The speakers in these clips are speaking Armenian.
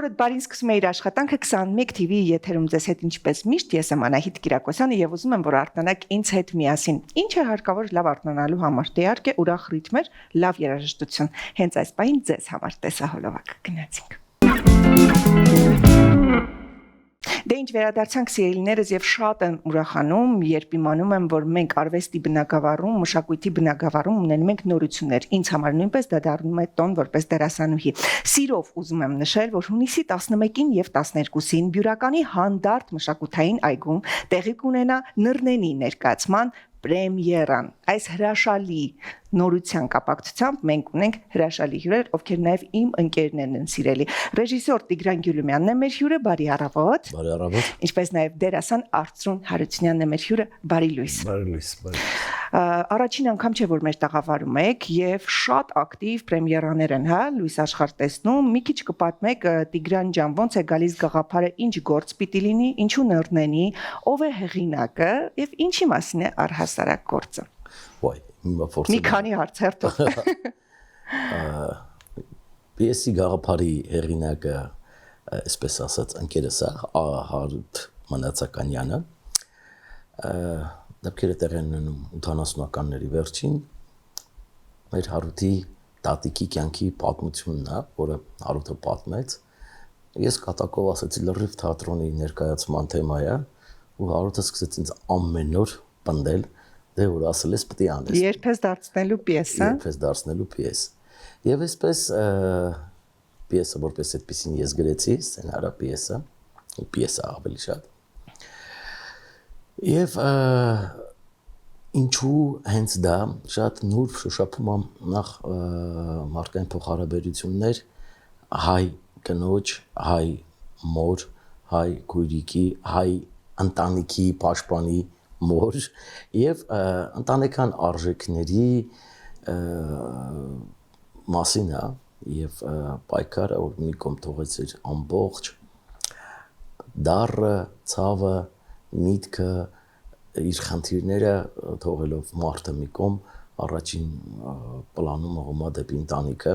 Օրդ բարին սկսում է իր աշխատանքը 21 TV եթերում ձեզ հետ ինչպես միշտ ես եմ Անահիտ Կիրակոսյանը եւ ուզում եմ որ արթնանաք ինձ հետ միասին։ Ինչ է հարկավոր լավ արթնանալու համար։ Դե իհարկե ուրախ ռիթմեր, լավ երաժշտություն։ Հենց այս պահին ձեզ համար տեսահոլովակ գնացինք։ Դե ինչ վերադարձանք սիրելիներս եւ շատ եմ ուրախանում, երբ իմանում եմ, որ մենք արվեստի բնագավառում, մշակույթի բնագավառում ունենում ենք նորություններ։ Ինձ համար նույնպես դա դառնում է տոն որպես դերասանուհի։ Սիրով ուզում եմ նշել, որ հունիսի 11-ին եւ 12-ին Բյուրականի հանդարտ մշակութային այգում տեղի կունենա Նռնենի ներկայացման պրեմիերան։ Այս հրաշալի նորության կապակցությամբ մենք ունենք հրաշալի հյուրեր, ովքեր նաև իմ ընկերներն են սիրելի։ Ռեժիսոր Տիգրան Գյուլումյանն է մեր հյուրը, բարի առավոտ։ Բարի առավոտ։ Ինչպես նաև դերասան Արծրուն Հարությունյանն է մեր հյուրը, բարի լույս։ Բարի լույս, բարի։ Առաջին անգամ չէ, որ մեր տաղավարում եք եւ շատ ակտիվ պրեմիերաներ են, հա, լույս աշխարհ տեսնում։ Մի քիչ կպատմեք Տիգրան ջան, ոնց է գալիս գաղափարը, ինչ գործ պիտի լինի, ինչու Նռնենի, ով է հեղինակը եւ ինչի մասին է առհասարակ գործը։ Ոայ, մի քանի հարց հերթով։ Պիեսի գաղափարի հեղինակը, այսպես ասած, ընկերս է Հարութ Մանացականյանը։ Դեպքերը տեղ են ունենում 80-ականների վերջին։ Մեր Հարութի տատիկի կյանքի պատմությունն է, որը Հարութը պատմեց։ Ես կատակով ասեցի լրիվ թատրոնի ներկայացման թեմա է, ու Հարութը սկսեց ինձ ամեն օր պնդել, դե որ ասել ես պիտի անես։ Երբ ես դարձնելու պիես, հա։ Երբ ես դարձնելու պիես։ Եվ այսպես պիեսը որպես այդպեսին ես գրեցի, սցենարը պիեսը ավելի շատ։ Եվ ինչու հենց դա շատ նուրբ շոշափում եմ նախ մարդկային փոխհարաբերություններ հայ կնոջ, հայ մոր, հայ քույրիկի, հայ ընտանիքի պաշտպանի մոր եւ ընտանեկան արժեքների մասին է եւ պայքարը որ մի կողմ թողեց իր ամբողջ դառը, ցավը, միտքը իր խնդիրները թողելով մարդը մի կողմ առաջին պլանում ողումա դեպի ընտանիքը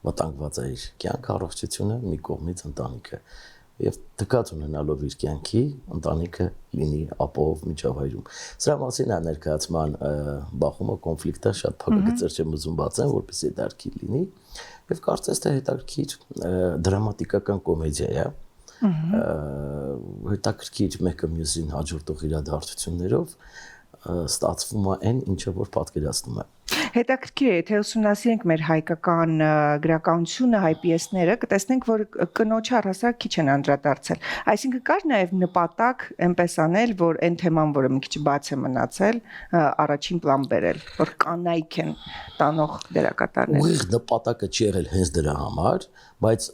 վտանգված է իր կյանքը առողջությունը մի կողմից ընտանիքը եւ դկած ունենալով իր կյանքի ընտանիքը լինի ապահով միջավայրում սրա մասին է ներկայացման բախումը կոնֆլիկտը շատ փակագծեր չեմ ուզում բացեմ որպեսզի դարքի լինի եւ կարծես թե հետաքրքիր դրամատիկական կոմեդիա է հետաքրքիր մեկը մյուսին հաջորդող իրադարձություններով ստացվում է այն ինչը որ պատկերացնում է Հետաքրքիր է, եթե ուսումնասիրենք մեր հայկական գրականությունը, հայ պիեսները, կտեսնենք, որ կնոջը առհասարակ քիչ են անդրադարձել։ Այսինքն կար նաև նպատակ այնպես անել, որ այն թեման, որը մի քիչ բաց է մնացել, առաջին պլան բերել, որ կանայք են տանող դերակատարներ։ Ուղիղ նպատակը չի եղել հենց դրա համար, բայց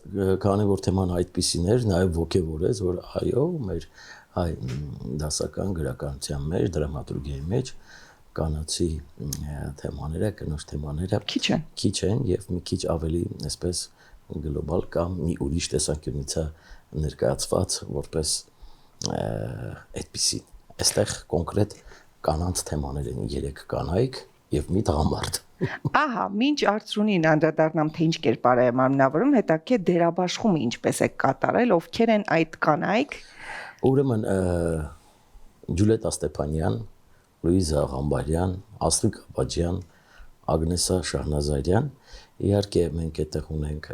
քանի որ թեման այդպիսին էր, նաև ոգևորեց, որ այո, մեր հայ դասական գրականության մեջ, դրամատուրգիայի մեջ կանացի թեմաները, կնոջ թեմաները քիչ են եւ մի քիչ ավելի այսպես գլոբալ կամ մի ուրիշ տեսանկյունից է ներկայացված որպես այդպիսի այստեղ կոնկրետ կանանց թեմաներ են 3 կանայք եւ մի տղամարդ Ահա, մինչ Արծրունին անդրադառնամ թե ինչ կերպար է մարմնավորում, հետաքրքիր դերաբաշխումը ինչպես է կատարել, ովքեր են այդ կանայք Ուրեմն Ջուլիետա Ստեփանյան Լուիզա Ղամբարյան, Ասլիկ Աբաջյան, Ագնեսա Շահնազարյան, իհարկե մենք այդտեղ ունենք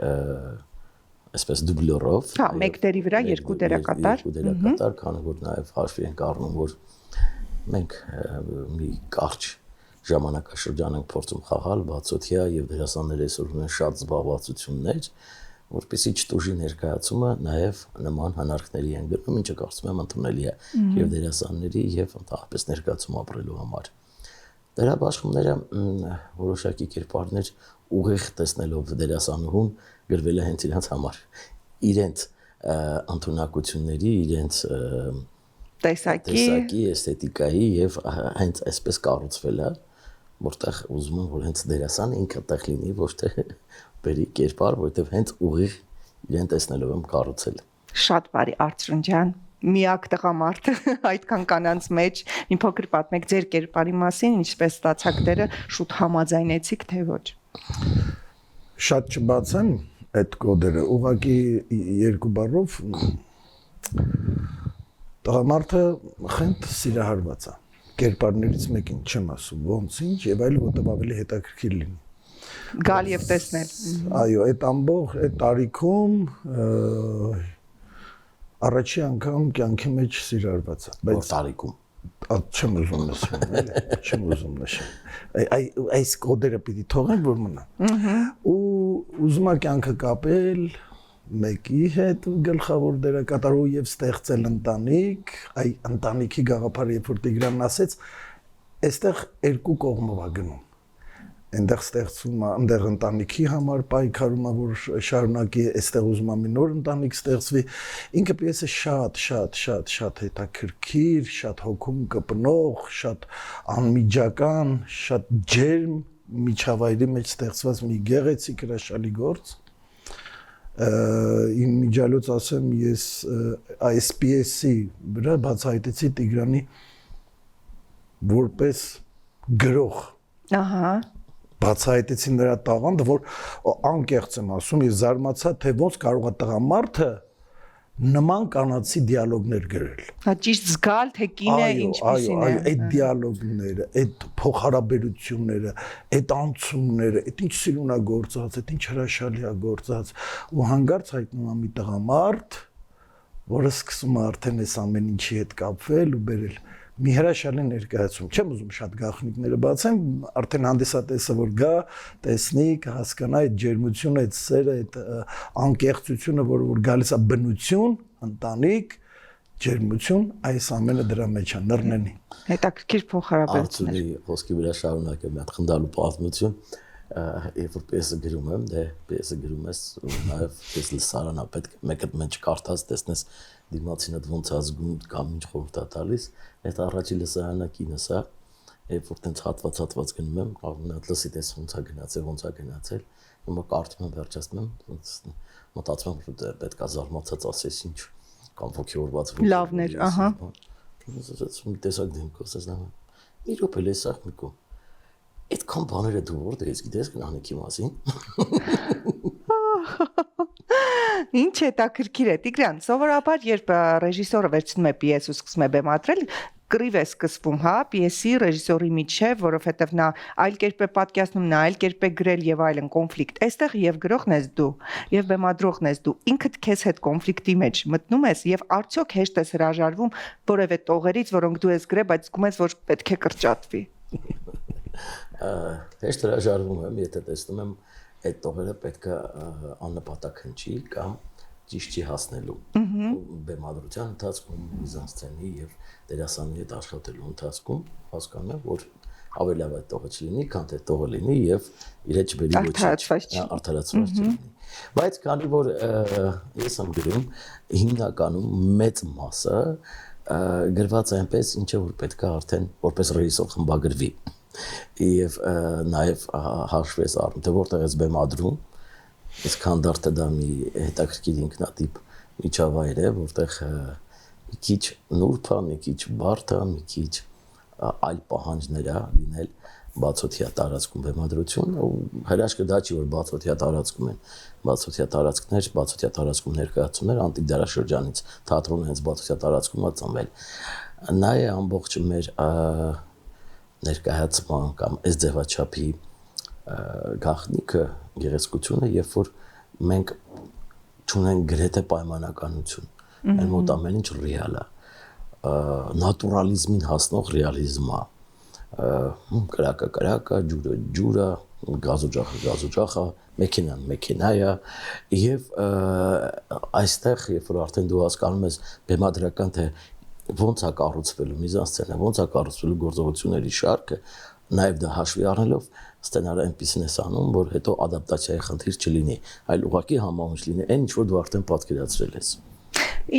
այսպես դուբլյորով։ Հա, մեկ դերի վրա երկու դերակատար։ Երկու դերակատար, քանի որ նաև հաշվի ենք առնում, որ մենք մի կարճ ժամանակաշրջան ենք փորձում խաղալ, բացօթյա եւ դերասանները այսօր ունեն շատ զբաղվածություններ, որպեսզի չտուժի ներկայացումը նաև նման հնարքների են գտնում, ինչը կարծում եմ ընդունելի է եւ դերասանների եւ ընդհանրապես ներկայացում ապրելու համար։ Դերաբաշխումները որոշակի կերպարներ ուղիղ տեսնելով դերասանուհուն գրվել է հենց իրենց համար։ Իրենց ընդունակությունների, իրենց տեսակի, էսթետիկայի եւ հենց այսպես կառուցվել է, որտեղ ուզում են որ հենց դերասանը ինքը տեղ լինի, ոչ թե բերի կերպար, որտեղ հենց ուղիղ իրեն տեսնելով եմ կառուցել։ Շատ բարի Արծրուն ջան, միակ տղամարդը այդքան կանանց մեջ մի փոքր պատմեք ձեր կերպարի մասին, ինչպես ստացաք դերը, շուտ համաձայնեցիք թե ոչ։ Շատ չբացեմ, այդ կոդերը ուղղակի երկու բառով տղամարդը խենթ սիրահարված է կերպարներից մեկին չեմ ասում ոնց ինչ եւ այլ որտեղ ավելի հետաքրքիր լինի գալ եւ տեսնել այո այդ ամբողջ այդ տարիքում առաջի անգամ կյանքի մեջ սիրահարված է բայց տարիքում չեմ ուզում նշել չեմ ուզում նշել այս կոդերը պիտի թողեն որ մնան ու ուզում է կյանքը կապել մեկի հետ գլխավոր դերակատարու եւ ստեղծել ընտանիք, այ ընտանիքի գաղափարը երբ որ Տիգրանն ասեց, այստեղ երկու կողմով է գնում։ Այնտեղ ստեղծում է, այնտեղ ընտանիքի համար պայքարում է, որ շարունակի, այստեղ ուզում է մի նոր ընտանիք ստեղծվի։ Ինքը պիեսը շատ հետաքրքիր, շատ հոգում կպնող, շատ անմիջական, շատ ջերմ միջավայրի մեջ ստեղծված մի գեղեցիկ հրաշալի գործ։ Իմ միջալոց ասեմ ես այս պիեսի վրա բացահայտեցի Տիգրանի որպես գրող ահա բացահայտեցի նրա տաղանդը որ անկեղծ եմ ասում ես զարմացա թե ոնց կարող է տղամարդը նման կանացի դիալոգներ գրել հա ճիշտ զգալ թե կինը ինչպիսին է այդ դիալոգները այդ փոխհարաբերությունները այդ անցումները այդ ինչ սիրուն է գործած այդ ինչ հրաշալի է գործած ու հանգարց հայտնում է մի տղամարդ որը սկսում է արդեն այս ամեն ինչի հետ կապվել ու բերել մի հրաշալի ներկայացում չեմ ուզում շատ գաղտնիքները բացեմ արդեն հանդիսատեսը որ գա տեսնի կհասկանա այդ ջերմությունը այդ սերը այդ անկեղծությունը որ գալիս է բնություն ընտանիք ջերմություն այս ամենը դրա մեջ է նռնենի հետաքրքիր փոխհարաբերություններ Արծունի խոսքի վրա շարունակեմ մի հատ խնդալու պատմություն երբ որ պիեսը գրում եմ դե պիեսը գրում ես նաև ես լսարանա պետք մեկը մեջ կարդաս տեսնես դիմացինդ ոնց է զգում կամ ինչ խորհուրդ է տալիս այդ առաջի լսարանը կինս է երբ որ տենց հատված գնում եմ կարող եմ լսի տես ոնց է գնացել հիմա կարդում եմ վերջացնում եմ մտածում եմ որ պետք է զարմացած ասես ինչ կամ ոգևորված լավներ ահա մի տեսակ դեմքով ասես մի րոպե լեսախ միկո այդքան բաները դու որտե ես գիտես գնանիքի մասին Ինչ հետաքրքիր է Տիգրան սովորաբար երբ ռեժիսորը վերցնում է պիես ու սկսում է բեմադրել կռիվ է սկսվում հա պիեսի ռեժիսորի միջև որովհետև նա այլ կերպ է պատկերացնում նա այլ կերպ է գրել եւ այլն կոնֆլիկտ այստեղ եւ գրողն ես դու եւ բեմադրողն ես դու ինքդ քեզ հետ կոնֆլիկտի մեջ մտնում ես եւ արդյոք հեշտ ես հրաժարվում որևէ տողերից որոնք դու ես գրել բայց զգում ես որ պետք է կրճատվի Հեշտ հրաժարվում եմ եթե տեսնում եմ այդ տողերը պետք է աննպատակ հնչի կամ ճիշտ չի հասնելու բեմադրության ընթացքում միզանսցենի եւ դերասանի հետ աշխատելու ընթացքում հասկանում եմ որ ավելի լավ այդ տողը չլինի քան թե տողը լինի եւ իր հետ չբերի ոչինչ արդարացված չլինի բայց քանի որ ես եմ գրում հիմնականում մեծ մասը գրված այնպես ինչը որ պետք է արդեն որպես ռեժիսոր խմբագրվի եւ նաեւ հաշվես առնում թե որտեղ ես բեմադրում Ես քանդարտը դա մի հետաքրքիր ինքնատիպ միջավայր է, որտեղ մի քիչ նուրբ է, մի քիչ բարդ է, մի քիչ այլ պահանջներ է լինել բացօթյա տարածքում բեմադրություն, ու հրաշքը դա չի, որ բացօթյա տարածքում են, բացօթյա տարածքներ, բացօթյա տարածքում ներկայացումներ անտիկ դարաշրջանից թատրոնը հենց բացօթյա տարածքում է ծնվել։ Նա է ամբողջ մեր ներկայացման կամ այս ձևաչափի գաղտնիքը գեղեցկությունը, երբ որ մենք չունենք գրեթե պայմանականություն, այն մոտ ամեն ինչ ռեալ է, նատուրալիզմին հասնող ռեալիզմ է, կրակը, ջուրը, գազոջախը, մեքենան մեքենա է, եւ այստեղ, երբ որ արդեն դու հասկանում ես բեմադրական թե ոնց է կառուցվելու միզանսցենը, ոնց է կառուցվելու գործողությունների շարքը, նաև դա հաշվի առնելով սցենարը այնպեսին է անում, որ հետո ադապտացիայի խնդիր չլինի, այլ ուղղակի համահունչ լինի այն, ինչ որ դու արդեն պատկերացրել ես։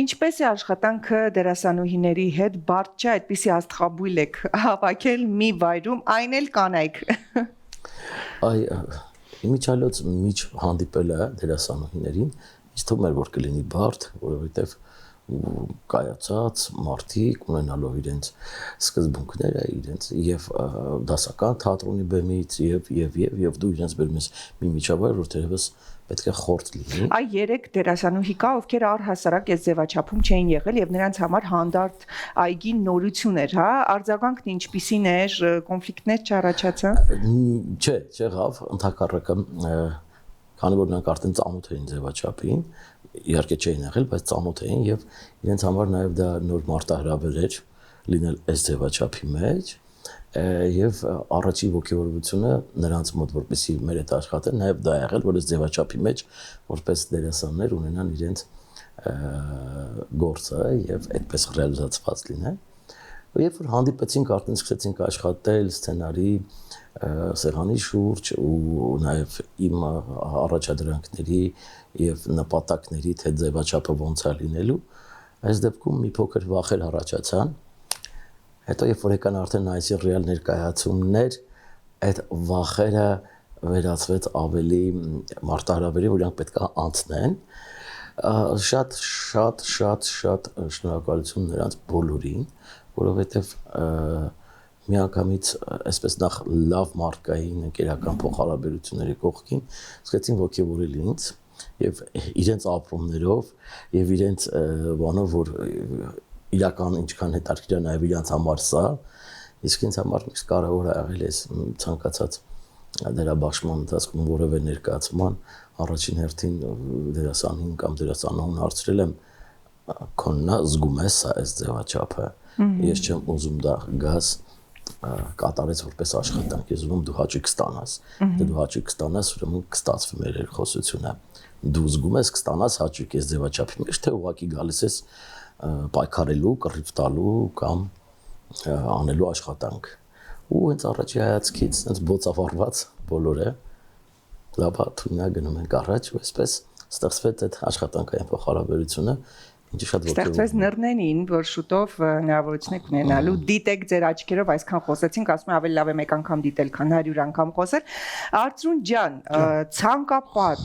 Ինչպես է աշխատանքը դերասանուհիների հետ, բարդ չէ այդպիսի աստղաբույլ եք հավաքել մի վայրում, այն էլ կանայք։ Այ իմիջիալոց միջ հանդիպելը դերասանուհիներին, ինձ թվում էր որ կլինի բարդ, որովհետև կայացած մարդիկ ունենալով իրենց սկզբունքները, իրենց եւ դասական թատրոնի բեմից եւ դու իրենց բերում ես մի միջավայր, որ դերևս պետք է խորտ լինի։ Այ 3 դերասանուհի կա, ովքեր առհասարակ այս ձևաչափում չէին եղել եւ նրանց համար հանդարտ այգի նորություն էր, հա, արձագանքն ինչպիսին էր, կոնֆլիկտներ չառաջացան։ Չէ, չեղավ, ընդհակառակը, քանի որ նրանք արդեն ծանոթ էին ձևաչափին, իհարկե չէին եղել, բայց ծանոթ էին եւ իրենց համար նաեւ դա նոր մարտահրավեր էր լինել այս ձևաչափի մեջ եւ առաջի ողջավորությունը նրանց մոտ որպեսի մեր հետ աշխատեն նաեւ դա եղել որ այս ձևաչափի մեջ որպես դերասաններ ունենան իրենց գործը եւ այդպես ռեալիզացված լինեն երբ որ հանդիպեցինք արդեն սկսեցինք աշխատել սցենարի սեղանի շուրջ ու նաեւ իմ առաջադրանքների եւ նպատակների թե ձևաչափը ոնց է լինելու այս դեպքում մի փոքր վախեր առաջացան հետո երբ որ եկան արդեն այսի ռեալ ներկայացումներ այդ վախերը վերածվեց ավելի մարտահրավերի որ իրանք պետք է անցնեն շատ շնորհակալություն նրանց բոլորին որովհետեւ միանգամից այսպես նախ լավ մարկային ընկերական փոխհարաբերությունների կողքին սկսեցին ողջորել ինձ եւ իրենց ապրումներով եւ իրենց բանով որ իրական ինչքան հետաքրքիր է նաեւ իրենց համար սա իսկ ինձ համար միշտ կարեւոր է եղել այս ցանկացած դերաբաշխման ընթացքում որևէ ներկայացման առաջին հերթին դերասանին կամ դերասանուհուն հարցրել եմ քոննա զգում ես սա այս ձևաչափը ես չեմ ուզում դա գաս կատարեց որպես աշխատանք ես ուզում դու հաճույք ստանաս դու հաճույք ստանաս ուրեմն կստացվի մեր երկխոսությունը դու զգում ես կստանաս հաճույք այս ձևաչափի մեջ թե ուղղակի գալիս ես պայքարելու կռիվ տալու կամ անելու աշխատանք ու հենց առաջի հայացքից հենց բոցավառված բոլորը լավ թույնա գնում ենք առաջ ու այսպես ստեղծվեց այդ աշխատանքային փոխհարաբերությունը ինչի շատ ստեղծվեց նռնենին որ շուտով հնարավորություն եք ունենալու դիտեք ձեր աչքերով այսքան խոսեցինք ասում եմ ավելի լավ է մեկ անգամ դիտել քան 100 անգամ խոսել Արծրուն ջան ցանկապատ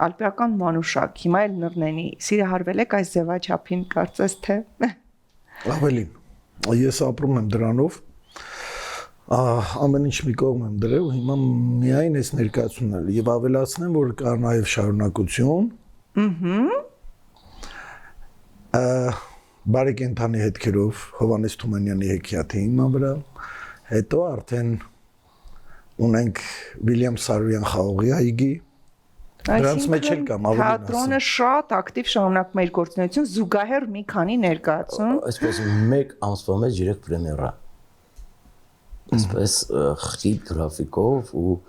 ալպիական մանուշակ հիմա էլ նռնենի սիրահարվել եք այս ձևաչափին կարծես թե ավելին ես ապրում եմ դրանով ամեն ինչ մի կողմ եմ դրել ու հիմա միայն այս ներկայացումն է եւ ավելացնեմ որ կա նաեւ շարունակություն բարեկենթանի հետքերով Հովանես Թումանյանի հեքիաթի հիման վրա հետո արդեն ունենք Վիլյամ Սարոյան խաղողի այգի դրանց մեջ էլ կամ ավելի թատրոնը շատ ակտիվ շարունակում է իր գործունեությունը զուգահեռ մի քանի ներկայացում այսպես մեկ ամսվա մեջ 3 պրեմիերա այսպես խիտ գրաֆիկով ու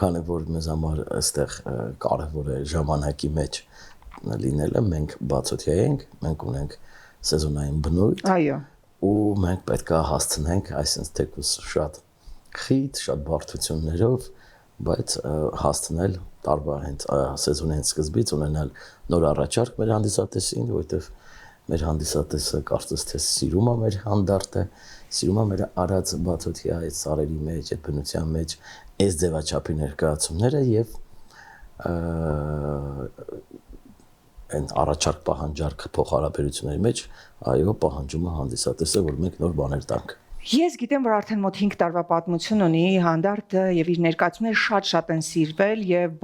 քանի որ մեզ համար այստեղ կարևոր է ժամանակի մեջ լինելը մենք բացօթյա ենք, մենք ունենք սեզոնային բնույթ այո ու մենք պետք է հասցնենք այսինքն թեկուզ շատ խիտ, շատ բարդություններով, բայց հասցնել տարվա հենց սեզոնային սկզբից ունենալ նոր առաջարկ մեր հանդիսատեսին, որովհետև մեր հանդիսատեսը կարծես թե սիրում է մեր հանդարտը, սիրում է մեր արած բացօթյա այդ սարերի մեջ, այդ բնության մեջ այս ձևաչափի ներկայացումները եւ այն առաջարկ պահանջարկ փոխհարաբերությունների մեջ այո պահանջում է հանդիսատեսը որ մենք նոր բաներ տանք Ես գիտեմ որ արդեն մոտ 5 տարվա պատմություն ունի հանդարտը եւ իր ներկայացումները շատ են սիրվել եւ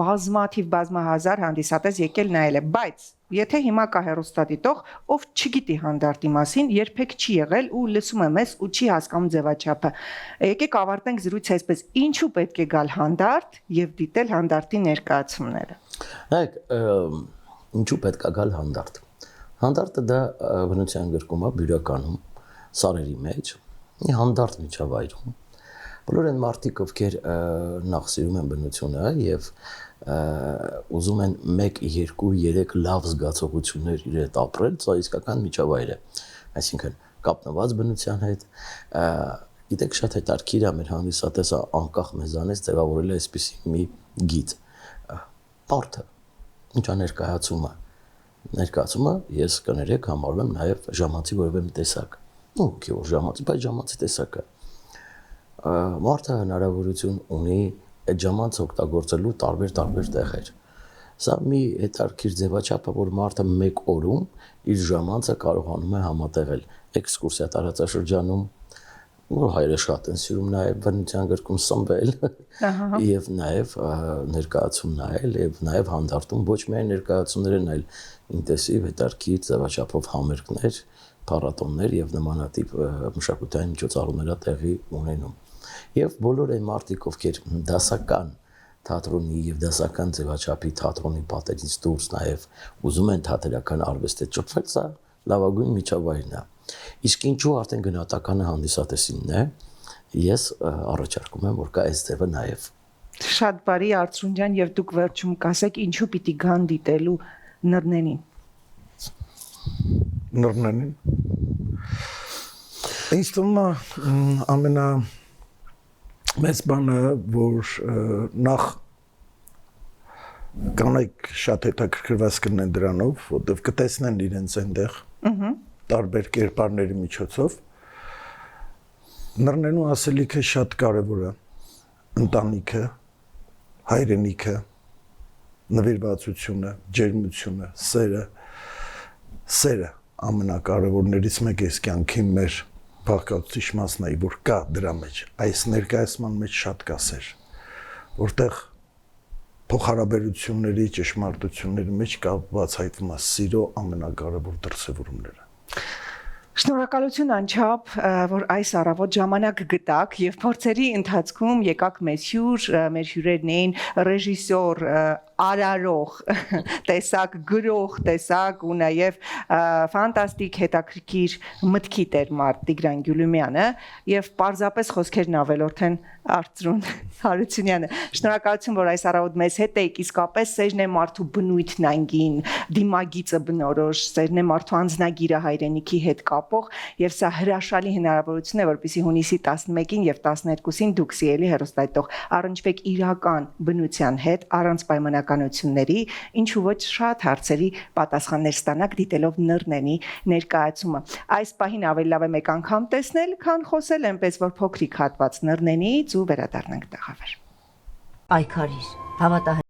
բազմահազար հանդիսատես եկել նայել է բայց եթե հիմա կա հեռուստադիտող ով չգիտի հանդարտի մասին երբեք չի եղել ու լսում է մեզ ու չի հասկանում ձևաչափը եկեք ավարտենք զրույցը այսպես ինչու պետք է գալ հանդարտ եւ դիտել հանդարտի ներկայացումները Նայեք ինչու պետք է գալ հանդարտ հանդարտը դա բնության գրկում է բյուրականում սարերի մեջ մի հանդարտ միջավայրում բոլոր այն մարդիկ ովքեր նախ սիրում են բնությունը եւ ուզում են 1, 2, 3 լավ զգացողություններ իր հետ ապրել սա իսկական միջավայր է այսինքն կապնված բնության հետ գիտեք շատ հետաքրքիր է մեր հանդիսատեսը անկախ մեզանից ձևավորել է այսպիսի մի գիծ բարդը ինչա ներկայացումը ես կներեք համարում եմ նաև ժամանցի որևէ մի տեսակ okay որ ժամանցի բայց ժամանցի տեսակը մարդը հնարավորություն ունի այդ ժամանցը օգտագործելու տարբեր տեղեր Սա մի հետարքիր ձևաչափ է, որ մարդը մեկ օրում իր ժամանցը կարողանում է համատեղել էքսկուրսիա տարածաշրջանում, որ հայրը շատ են սիրում նաև բնության գրքում սնվել եւ նաև ներկայացում նայել եւ նաև հանդարտում ոչ միայն ներկայացումներ են, այլ ինտենսիվ հետարքիր ձևաչափով համերգներ, փառատոններ եւ նմանատիպ մշակութային միջոցառումներ տեղի ունենում։ Եվ բոլոր այն մարդիկ, ովքեր դասական թատրոնի եւ դասական ձևաչափի թատրոնի պատերից դուրս նաև ուզում են թատերական արվեստի ճոփվել, սա լավագույն միջավայրն է։ Իսկ ինչու արդեն գնահատականը հանդիսատեսինն է, ես առաջարկում եմ, որ կա այս ձևը նաև։ Շատ բարի Արծրուն ջան, եւ դուք վերջում կասեք ինչու պիտի գան դիտելու Նռնենին։ Նռնենին։ Ինձ թվում է մեծ բանը, որ նախ կանայք շատ հետաքրքրված կլինեն դրանով, որտեղ կտեսնեն իրենց այնտեղ տարբեր կերպարների միջոցով։ Նռնենու ասելիքը շատ կարևոր է, ընտանիքը, հայրենիքը, նվիրվածությունը, ջերմությունը, սերը ամենակարևորներից մեկը է կյանքի մեր բաղկացուցիչ մասն է, որ կա դրա մեջ, այս ներկայացման մեջ շատ կա սեր, որտեղ փոխհարաբերությունների, ճշմարտությունների մեջ կա բացահայտվում է սիրո ամենակարևոր դրսևորումները։ Շնորհակալություն անչափ, որ այս առավոտ ժամանակ գտաք եւ փորձերի ընթացքում եկաք մեզ հյուր, մեր հյուրերն էին ռեժիսոր, արարող, տեսակ գրող, տեսակ ու նաեւ ֆանտաստիկ հետաքրքիր մտքի տեր մարդ Տիգրան Գյուլումյանը եւ պարզապես խոսքերն ավելորդ են Արծրուն Հարությունյանը։ Շնորհակալություն, որ այս առավոտ մեզ հետ եք, իսկապես սերն է մարդու բնույթն անգին, դիմագիծը բնորոշ, սերն է մարդու անձնագիրը հայրենիքի հետ կապող եւ սա հրաշալի հնարավորություն է, որպեսզի հունիսի 11-ին եւ 12-ին դուք սիրելի հեռուստադիտող առնչվեք իրական բնության հետ առանց պայմանականությունների, ինչու ոչ շատ հարցերի պատասխաններ ստանաք դիտելով Նռնենի ներկայացումը։ Այս պահին ավելի լավ է մեկ անգամ տեսնել, քան խոսել այնպես, որ փոքրիկ հատված Նռնենից ու վերադառնանք տաղավար։ Պայքարիր, հավատա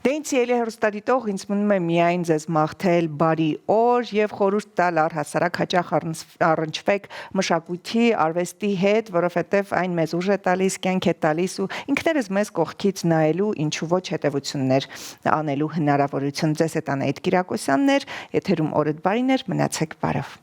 Դե ինձ ելի հեռուստադիտող ինձ մնում է միայն ձեզ մաղթել բարի օր եւ խորհուրդ տալ առհասարակ հաճախ առնչվեք մշակույթի, արվեստի հետ, որովհետեւ այն մեզ ուժ է տալիս, կյանք է տալիս ու ինքներս մեզ կողքից նայելու, ինչու ոչ հետևություններ անելու հնարավորություն։ Ձեզ հետ Անահիտ Կիրակոսյանն էր, եթերում օրդ բարիներ, մնացեք բարով։